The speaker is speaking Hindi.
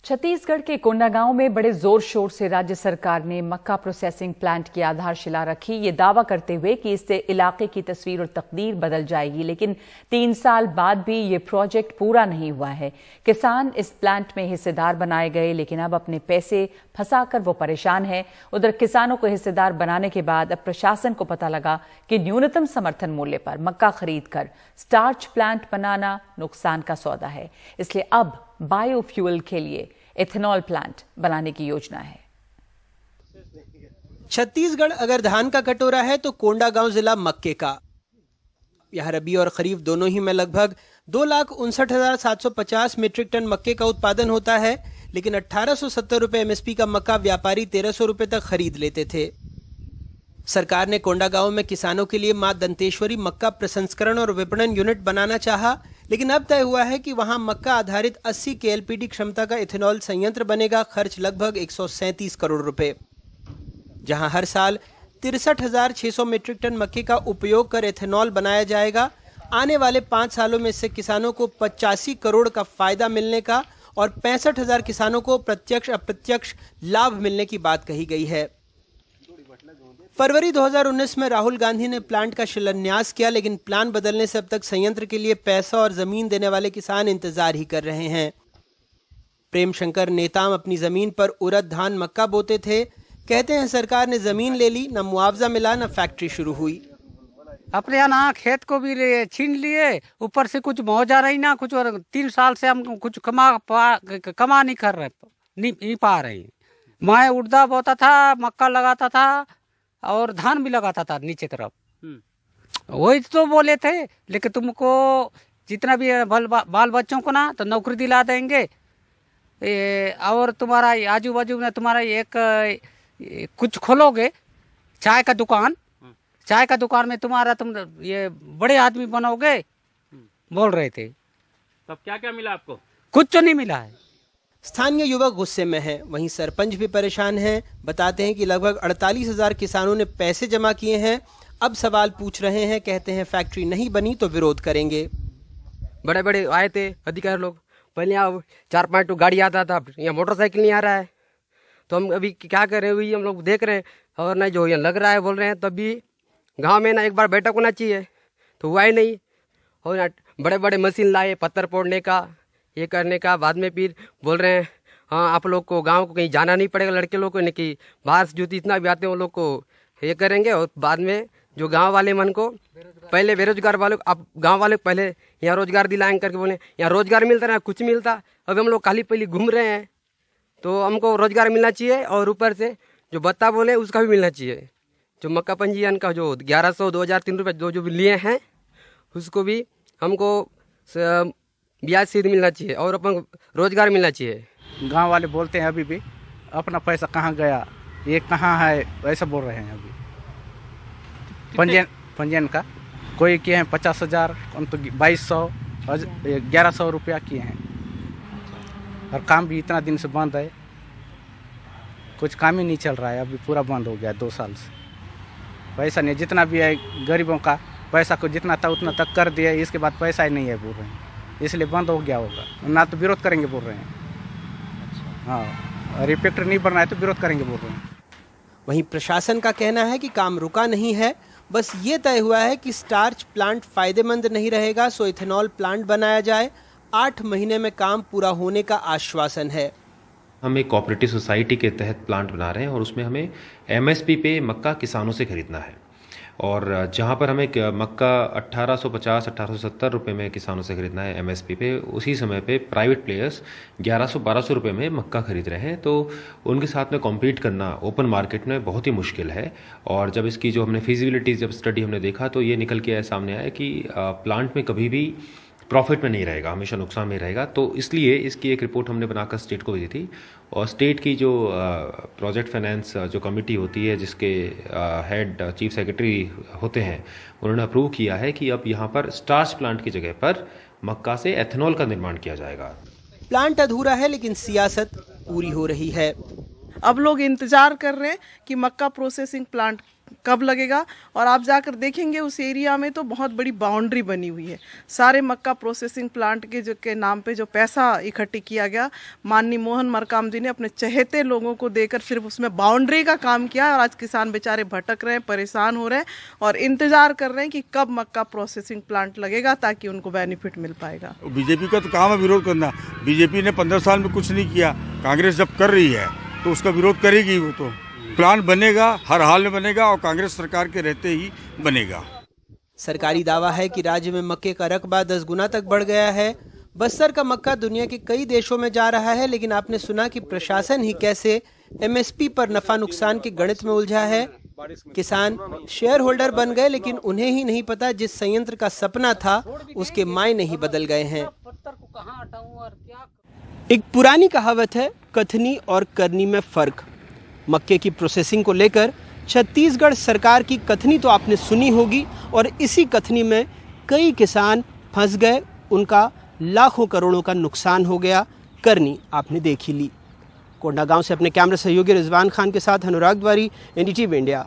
छत्तीसगढ़ के कोंडागांव में बड़े जोर शोर से राज्य सरकार ने मक्का प्रोसेसिंग प्लांट की आधारशिला रखी, ये दावा करते हुए कि इससे इलाके की तस्वीर और तकदीर बदल जाएगी। लेकिन 3 साल बाद भी ये प्रोजेक्ट पूरा नहीं हुआ है। किसान इस प्लांट में हिस्सेदार बनाए गए, लेकिन अब अपने पैसे फंसाकर वो परेशान है। उधर किसानों को हिस्सेदार बनाने के बाद अब प्रशासन को पता लगा कि न्यूनतम समर्थन मूल्य पर मक्का खरीद कर स्टार्च प्लांट बनाना नुकसान का सौदा है। इसलिए अब बायोफ्यूल के लिए एथेनॉल प्लांट बनाने की योजना है। छत्तीसगढ़ अगर धान का कटोरा है तो कोंडागांव जिला मक्के का। यह रबी और खरीफ दोनों ही में लगभग 2,59,750 मीट्रिक टन मक्के का उत्पादन होता है, लेकिन 1870 रुपए एमएसपी का मक्का व्यापारी 1300 रुपए तक खरीद लेते थे। सरकार ने कोंडागांव में किसानों के लिए मां दंतेश्वरी मक्का प्रसंस्करण और विपणन यूनिट बनाना चाहा, लेकिन अब तय हुआ है कि वहां मक्का आधारित 80 केएलपीडी क्षमता का इथेनॉल संयंत्र बनेगा। खर्च लगभग 137 करोड़ रुपए, जहां हर साल 63,600 मीट्रिक टन मक्के का उपयोग कर इथेनॉल बनाया जाएगा। आने वाले 5 सालों में इससे किसानों को 85 करोड़ का फायदा मिलने का और 65,000 किसानों को प्रत्यक्ष अप्रत्यक्ष लाभ मिलने की बात कही गई है। फरवरी 2019 में राहुल गांधी ने प्लांट का शिलान्यास किया, लेकिन प्लान बदलने से अब तक संयंत्र के लिए पैसा और जमीन देने वाले किसान इंतजार ही कर रहे हैं। प्रेम शंकर नेताम अपनी जमीन पर उड़द धान मक्का बोते थे। कहते हैं सरकार ने जमीन ले ली, न मुआवजा मिला, न फैक्ट्री शुरू हुई। अपने यहाँ खेत को भी छीन लिए, ऊपर से कुछ मुआवजा रही ना कुछ, और 3 साल से हम कुछ कमा नहीं कर रहे, नहीं पा रहे। मैं उड़दा बोता था, मक्का लगाता था और धान भी लगाता था नीचे तरफ। वही तो बोले थे, लेकिन तुमको जितना भी बाल बच्चों को ना तो नौकरी दिला देंगे, और तुम्हारा आजू बाजू में तुम्हारा एक कुछ खोलोगे चाय का दुकान, चाय का दुकान में तुम्हारा तुम ये बड़े आदमी बनोगे, बोल रहे थे। तब क्या क्या मिला आपको? कुछ तो नहीं मिला है। स्थानीय युवक गुस्से में हैं, वहीं सरपंच भी परेशान हैं। बताते हैं कि लगभग 48,000 किसानों ने पैसे जमा किए हैं, अब सवाल पूछ रहे हैं। कहते हैं फैक्ट्री नहीं बनी तो विरोध करेंगे। बड़े बड़े आए थे अधिकारी लोग, पहले यहाँ 4-5 तो गाड़ी आता था, यहाँ मोटरसाइकिल नहीं आ रहा है, तो हम अभी क्या कर रहे हैं, वही हम लोग देख रहे हैं। और ना जो यहाँ लग रहा है बोल रहे हैं, तभी गाँव में ना एक बार बैठक होना चाहिए, तो हुआ ही नहीं। और ना बड़े बड़े मशीन लाए पत्थर फोड़ने का, ये करने का। बाद में फिर बोल रहे हैं हाँ आप लोग को गांव को कहीं जाना नहीं पड़ेगा, लड़के लोग को, नहीं कि बाहर से जो इतना भी आते हैं वो लोग को ये करेंगे। और बाद में जो गांव वाले मन को पहले बेरोजगार वालों को, अब गांव वाले को पहले यहाँ रोजगार दिलाएंगे करके बोले, यहाँ रोजगार मिलता रहा, कुछ मिलता। अब हम लोग खाली पहली घूम रहे हैं, तो हमको रोजगार मिलना चाहिए। और ऊपर से जो भत्ता बोले उसका भी मिलना चाहिए। जो मक्का पंजीयन का जो 1100, 2,003 रुपये जो भी लिए हैं, उसको भी हमको ब्याज सीध मिलना चाहिए और अपन रोजगार मिलना चाहिए। गांव वाले बोलते हैं अभी भी अपना पैसा कहाँ गया, ये कहाँ है, ऐसा बोल रहे हैं। अभी पंजीयन का कोई किए हैं 50,000, हम तो 2,200 और 1,100 रुपया किए हैं, और काम भी इतना दिन से बंद है, कुछ काम ही नहीं चल रहा है। अभी पूरा बंद हो गया 2 साल से। पैसा नहीं, जितना भी है गरीबों का पैसा को जितना था उतना तक कर दिया, इसके बाद पैसा ही नहीं है बोल रहे हैं, इसलिए बंद हो गया होगा। ना तो विरोध करेंगे बोल रहे हैं। हाँ, और ये फैक्ट्री नहीं बनना है तो विरोध करेंगे बोल रहे हैं। वहीं प्रशासन का कहना है कि काम रुका नहीं है, बस ये तय हुआ है कि स्टार्च प्लांट फायदेमंद नहीं रहेगा, सो इथेनॉल प्लांट बनाया जाए। 8 महीने में काम पूरा होने का आश्वासन है। हम एक कोऑपरेटिव सोसाइटी के तहत प्लांट बना रहे हैं और उसमें हमें एमएसपी पे मक्का किसानों से खरीदना है। और जहां पर हमें मक्का 1850-1870 रुपये में किसानों से खरीदना है एमएसपी पे, उसी समय पे प्राइवेट प्लेयर्स 1100-1200 रुपये में मक्का खरीद रहे हैं। तो उनके साथ में कॉम्पीट करना ओपन मार्केट में बहुत ही मुश्किल है। और जब इसकी जो हमने फिजिबिलिटी जब स्टडी हमने देखा, तो ये निकल के सामने आया कि प्लांट में कभी भी प्रॉफिट में नहीं रहेगा, हमेशा नुकसान में रहेगा। तो इसलिए इसकी एक रिपोर्ट हमने बनाकर स्टेट को भेजी थी, और स्टेट की जो प्रोजेक्ट फाइनेंस जो कमेटी होती है, जिसके हेड चीफ सेक्रेटरी होते हैं, उन्होंने अप्रूव किया है कि अब यहाँ पर स्टार्च प्लांट की जगह पर मक्का से एथेनॉल का निर्माण किया जाएगा। प्लांट अधूरा है, लेकिन सियासत पूरी हो रही है। अब लोग इंतजार कर रहे हैं कि मक्का प्रोसेसिंग प्लांट कब लगेगा। और आप जाकर देखेंगे उस एरिया में तो बहुत बड़ी बाउंड्री बनी हुई है। सारे मक्का प्रोसेसिंग प्लांट के नाम पे जो पैसा इकट्ठी किया गया, माननीय मोहन मरकाम जी ने अपने चहेते लोगों को देकर फिर उसमें बाउंड्री का काम किया और आज किसान बेचारे भटक रहे हैं, परेशान हो रहे हैं और इंतजार कर रहे हैं कि कब मक्का प्रोसेसिंग प्लांट लगेगा ताकि उनको बेनिफिट मिल पाएगा। बीजेपी का तो काम है विरोध करना। बीजेपी ने 15 साल में कुछ नहीं किया, कांग्रेस जब कर रही है तो उसका विरोध करेगी। वो तो प्लान बनेगा, हर हाल में बनेगा और कांग्रेस सरकार के रहते ही बनेगा। सरकारी दावा है कि राज्य में मक्के का रकबा 10 गुना तक बढ़ गया है। बस्तर का मक्का दुनिया के कई देशों में जा रहा है, लेकिन आपने सुना कि प्रशासन ही कैसे एमएसपी पर नफा नुकसान के गणित में उलझा है। किसान शेयर होल्डर बन गए, लेकिन उन्हें ही नहीं पता जिस संयंत्र का सपना था उसके मायने ही बदल गए हैं। एक पुरानी कहावत है, कथनी और करनी में फर्क। मक्के की प्रोसेसिंग को लेकर छत्तीसगढ़ सरकार की कथनी तो आपने सुनी होगी और इसी कथनी में कई किसान फंस गए, उनका लाखों करोड़ों का नुकसान हो गया। करनी आपने देख ही ली। कोंडागांव से अपने कैमरा सहयोगी रिजवान खान के साथ अनुराग द्वारी, एनडीटीवी इंडिया।